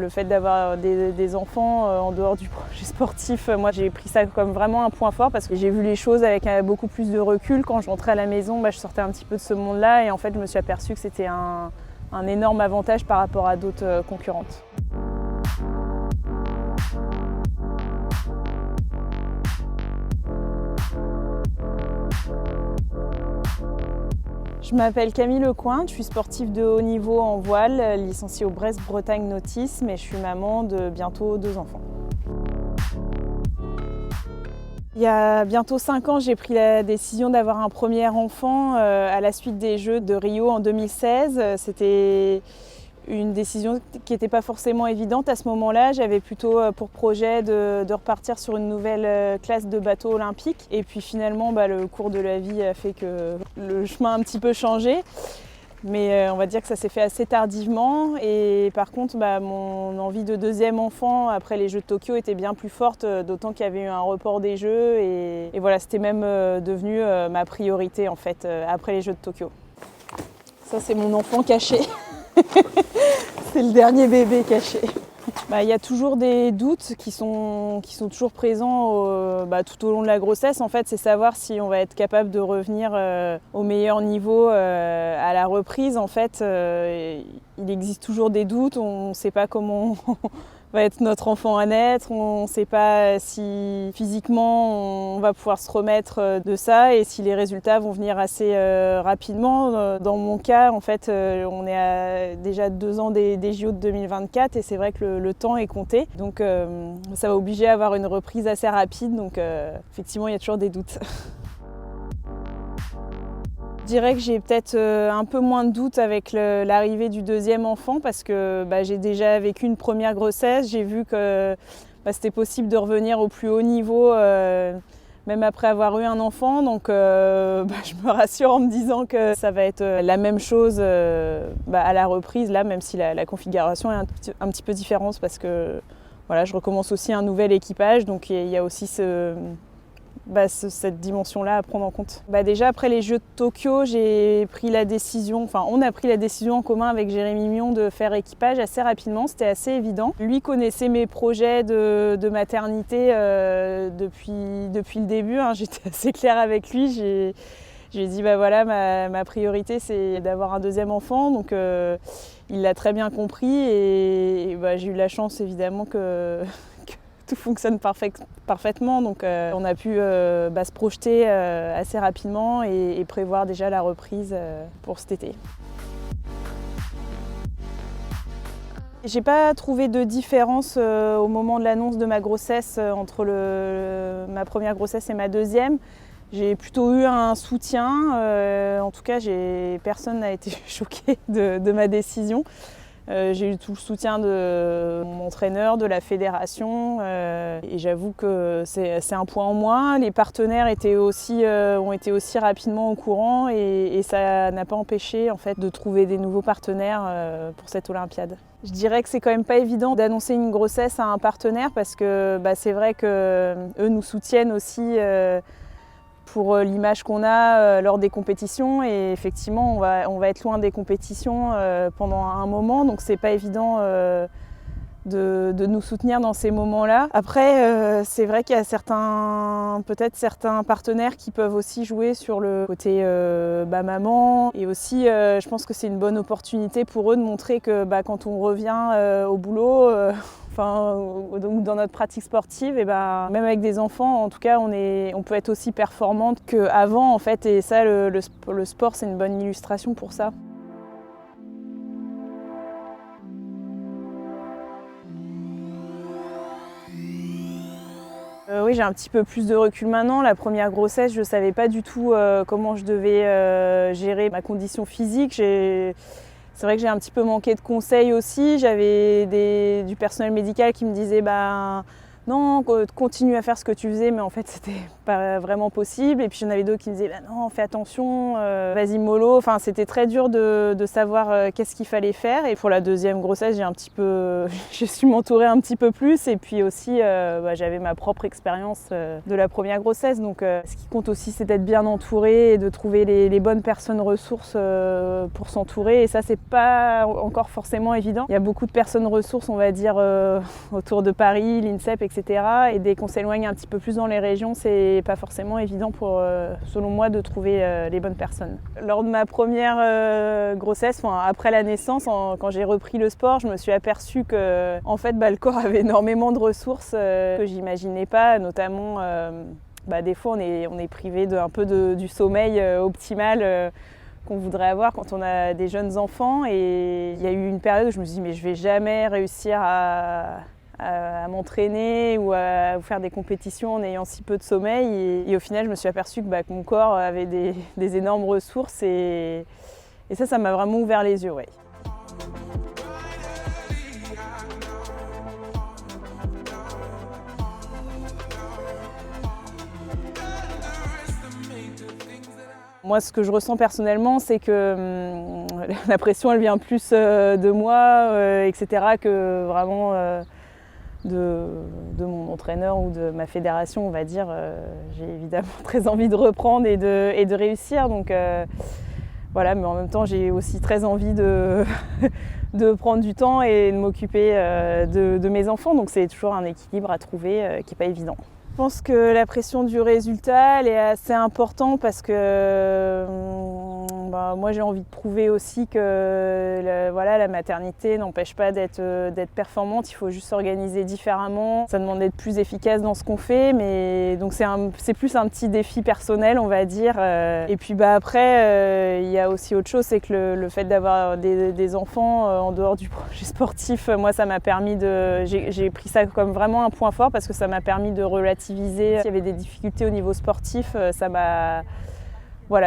Le fait d'avoir des enfants en dehors du projet sportif, moi j'ai pris ça comme vraiment un point fort parce que j'ai vu les choses avec beaucoup plus de recul. Quand je rentrais à la maison, je sortais un petit peu de ce monde-là et en fait je me suis aperçue que c'était un énorme avantage par rapport à d'autres concurrentes. Je m'appelle Camille Lecointe, je suis sportive de haut niveau en voile, licenciée au Brest-Bretagne Nautisme et je suis maman de bientôt 2 enfants. Il y a bientôt 5 ans, j'ai pris la décision d'avoir un premier enfant à la suite des Jeux de Rio en 2016. C'était une décision qui n'était pas forcément évidente à ce moment-là. J'avais plutôt pour projet de repartir sur une nouvelle classe de bateau olympique. Et puis finalement, le cours de la vie a fait que le chemin a un petit peu changé. Mais on va dire que ça s'est fait assez tardivement. Et par contre, mon envie de deuxième enfant après les Jeux de Tokyo était bien plus forte, d'autant qu'il y avait eu un report des Jeux. Et voilà, c'était même devenu ma priorité en fait, après les Jeux de Tokyo. Ça, c'est mon enfant caché. C'est le dernier bébé caché. Il y a toujours des doutes qui sont toujours présents tout au long de la grossesse. En fait, c'est savoir si on va être capable de revenir au meilleur niveau à la reprise. En fait, il existe toujours des doutes. On ne sait pas comment va être notre enfant à naître. On ne sait pas si physiquement on va pouvoir se remettre de ça et si les résultats vont venir assez rapidement. Dans mon cas, en fait, on est à déjà 2 ans des JO de 2024 et c'est vrai que le temps est compté. Donc ça va obliger à avoir une reprise assez rapide. Donc effectivement, il y a toujours des doutes. Je dirais que j'ai peut-être un peu moins de doutes avec l'arrivée du deuxième enfant parce que j'ai déjà vécu une première grossesse. J'ai vu que c'était possible de revenir au plus haut niveau même après avoir eu un enfant. Donc je me rassure en me disant que ça va être la même chose à la reprise, là, même si la configuration est un petit peu différente parce que voilà, je recommence aussi un nouvel équipage. Donc il y a aussi cette dimension-là à prendre en compte. Déjà après les Jeux de Tokyo, on a pris la décision en commun avec Jérémy Mion de faire équipage assez rapidement, c'était assez évident. Lui connaissait mes projets de maternité depuis le début, j'étais assez claire avec lui. J'ai dit ma priorité c'est d'avoir un deuxième enfant, donc il l'a très bien compris et j'ai eu la chance évidemment que tout fonctionne parfaitement, donc on a pu se projeter assez rapidement et prévoir déjà la reprise pour cet été. J'ai pas trouvé de différence au moment de l'annonce de ma grossesse entre ma première grossesse et ma deuxième. J'ai plutôt eu un soutien, en tout cas personne n'a été choqué de ma décision. J'ai eu tout le soutien de mon entraîneur, de la fédération et j'avoue que c'est un point en moins. Les partenaires ont été aussi rapidement au courant et ça n'a pas empêché en fait, de trouver des nouveaux partenaires pour cette Olympiade. Je dirais que c'est quand même pas évident d'annoncer une grossesse à un partenaire parce que c'est vrai qu'eux nous soutiennent aussi pour l'image qu'on a lors des compétitions et effectivement on va être loin des compétitions pendant un moment, donc c'est pas évident de nous soutenir dans ces moments-là. Après c'est vrai qu'il y a peut-être certains partenaires qui peuvent aussi jouer sur le côté maman et aussi je pense que c'est une bonne opportunité pour eux de montrer que quand on revient au boulot donc dans notre pratique sportive, et même avec des enfants, en tout cas, on peut être aussi performante qu'avant en fait, et ça, le sport, c'est une bonne illustration pour ça. Oui, j'ai un petit peu plus de recul maintenant. La première grossesse, je ne savais pas du tout comment je devais gérer ma condition physique. C'est vrai que j'ai un petit peu manqué de conseils aussi. J'avais du personnel médical qui me disait non, non, continue à faire ce que tu faisais, mais en fait c'était pas vraiment possible. Et puis j'en avais d'autres qui me disaient bah non, fais attention, vas-y mollo. Enfin, c'était très dur de savoir qu'est-ce qu'il fallait faire. Et pour la deuxième grossesse, j'ai su m'entourer un petit peu plus. Et puis aussi, j'avais ma propre expérience de la première grossesse. Donc ce qui compte aussi, c'est d'être bien entouré et de trouver les bonnes personnes ressources pour s'entourer. Et ça, c'est pas encore forcément évident. Il y a beaucoup de personnes ressources, on va dire, autour de Paris, l'INSEP, etc. Et dès qu'on s'éloigne un petit peu plus dans les régions, c'est pas forcément évident pour, selon moi, de trouver les bonnes personnes. Lors de ma première grossesse, après la naissance, quand j'ai repris le sport, je me suis aperçue que en fait, le corps avait énormément de ressources que j'imaginais pas, notamment des fois on est privé un peu du sommeil optimal qu'on voudrait avoir quand on a des jeunes enfants. Et il y a eu une période où je me suis dit mais je vais jamais réussir à m'entraîner ou à faire des compétitions en ayant si peu de sommeil. Et au final, je me suis aperçue que mon corps avait des énormes ressources et ça m'a vraiment ouvert les yeux. Ouais. Moi, ce que je ressens personnellement, c'est que la pression, elle vient plus de moi, etc., que vraiment de mon entraîneur ou de ma fédération, on va dire. J'ai évidemment très envie de reprendre et de réussir. Donc voilà, mais en même temps, j'ai aussi très envie de prendre du temps et de m'occuper de mes enfants. Donc c'est toujours un équilibre à trouver qui n'est pas évident. Je pense que la pression du résultat elle est assez importante parce que moi j'ai envie de prouver aussi que la maternité n'empêche pas d'être performante, il faut juste s'organiser différemment. Ça demande d'être plus efficace dans ce qu'on fait, mais donc c'est plus un petit défi personnel, on va dire. Et puis après, il y a aussi autre chose, c'est que le fait d'avoir des enfants en dehors du projet sportif, moi ça m'a permis j'ai pris ça comme vraiment un point fort parce que ça m'a permis de relativiser. S'il y avait des difficultés au niveau sportif,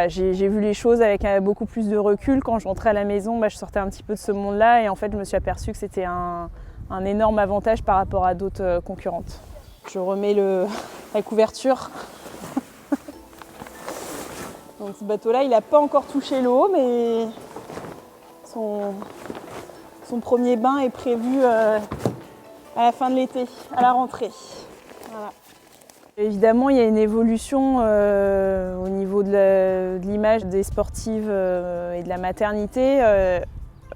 j'ai vu les choses avec beaucoup plus de recul. Quand je rentrais à la maison, je sortais un petit peu de ce monde-là et en fait je me suis aperçue que c'était un énorme avantage par rapport à d'autres concurrentes. Je remets la couverture. Donc ce bateau-là, il n'a pas encore touché l'eau, mais son premier bain est prévu à la fin de l'été, à la rentrée. Voilà. Évidemment, il y a une évolution au niveau de l'image des sportives et de la maternité.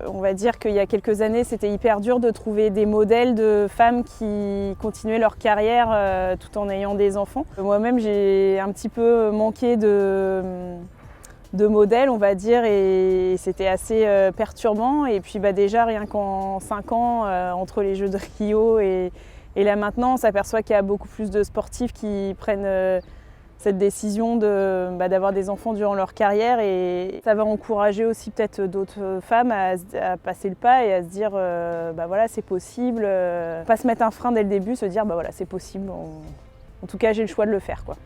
On va dire qu'il y a quelques années, c'était hyper dur de trouver des modèles de femmes qui continuaient leur carrière tout en ayant des enfants. Moi-même, j'ai un petit peu manqué de modèles, on va dire, et c'était assez perturbant. Et puis déjà, rien qu'en 5 ans, entre les Jeux de Rio et là maintenant, on s'aperçoit qu'il y a beaucoup plus de sportifs qui prennent cette décision d'avoir des enfants durant leur carrière et ça va encourager aussi peut-être d'autres femmes à passer le pas et à se dire c'est possible, pas se mettre un frein dès le début, se dire c'est possible, en tout cas j'ai le choix de le faire, quoi.